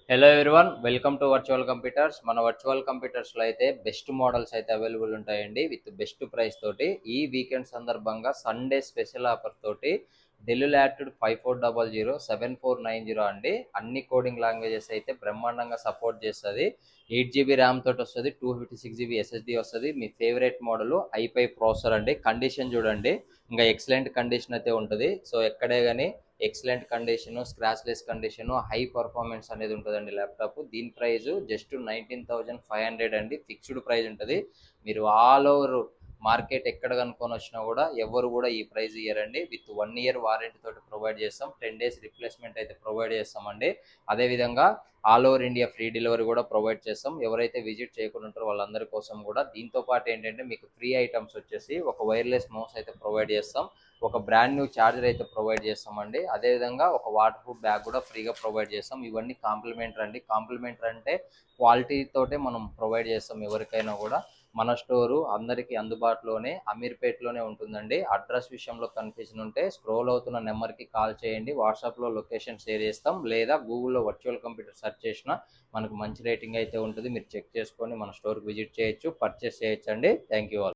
Hello everyone, welcome to virtual computers. మన virtual కంప్యూటర్స్లో అయితే best models అయితే అవైలబుల్ ఉంటాయండి విత్ బెస్ట్ ప్రైస్ తోటి. ఈ వీకెండ్ సందర్భంగా సండే స్పెషల్ ఆఫర్ తోటి డెల్ లాటిట్యూడ్ 5400 7490 అండి. అన్ని కోడింగ్ లాంగ్వేజెస్ అయితే బ్రహ్మాండంగా సపోర్ట్ చేస్తుంది. 8 GB ర్యామ్ తోటి వస్తుంది, 256 GB SSD వస్తుంది. మీ ఫేవరెట్ మోడల్ i5 ప్రాసెసర్ అండి. కండిషన్ చూడండి, ఇంకా ఎక్సలెంట్ కండిషన్ అయితే ఉంటుంది. సో ఎక్కడే కానీ excellent condition, scratchless condition, high performance అనేది ఉంటుందండి ల్యాప్టాప్. దీని ప్రైస్ జస్ట్ 19,500 అండి. ఫిక్స్డ్ ప్రైస్ ఉంటుంది. మీరు ఆల్ ఓవర్ మార్కెట్ ఎక్కడ కనుక్కొని వచ్చినా కూడా ఎవరు కూడా ఈ ప్రైస్ ఇయ్యరండి. విత్ 1 year వారంటీ తోటి ప్రొవైడ్ చేస్తాం. 10 days రిప్లేస్మెంట్ అయితే ప్రొవైడ్ చేస్తామండి. అదేవిధంగా all over India free delivery కూడా ప్రొవైడ్ చేస్తాం. ఎవరైతే విజిట్ చేయకుండా ఉంటారో వాళ్ళందరి కోసం కూడా. దీంతో పాటు ఏంటంటే మీకు ఫ్రీ ఐటమ్స్ వచ్చేసి ఒక వైర్లెస్ మౌస్ అయితే ప్రొవైడ్ చేస్తాం, ఒక బ్రాండ్ న్యూ ఛార్జర్ అయితే ప్రొవైడ్ చేస్తామండి. అదేవిధంగా ఒక వాటర్ ప్రూఫ్ బ్యాగ్ కూడా ఫ్రీగా ప్రొవైడ్ చేస్తాం. ఇవన్నీ కాంప్లిమెంటరీ అండి. కాంప్లిమెంటరీ అంటే క్వాలిటీ తోటే మనం ప్రొవైడ్ చేస్తాం ఎవరికైనా కూడా. మన స్టోరు అందరికీ అందుబాటులోనే అమీర్పేట్లోనే ఉంటుందండి. అడ్రస్ విషయంలో కన్ఫ్యూజన్ ఉంటే స్క్రోల్ అవుతున్న నెంబర్కి కాల్ చేయండి. వాట్సాప్లో లొకేషన్ షేర్ చేస్తాం, లేదా గూగుల్లో వర్చువల్ కంప్యూటర్ సెర్చ్ చేసినా మనకు మంచి రేటింగ్ అయితే ఉంటుంది. మీరు చెక్ చేసుకొని మన స్టోర్కి విజిట్ చేయొచ్చు, పర్చేస్ చేయొచ్చు అండి. Thank you all.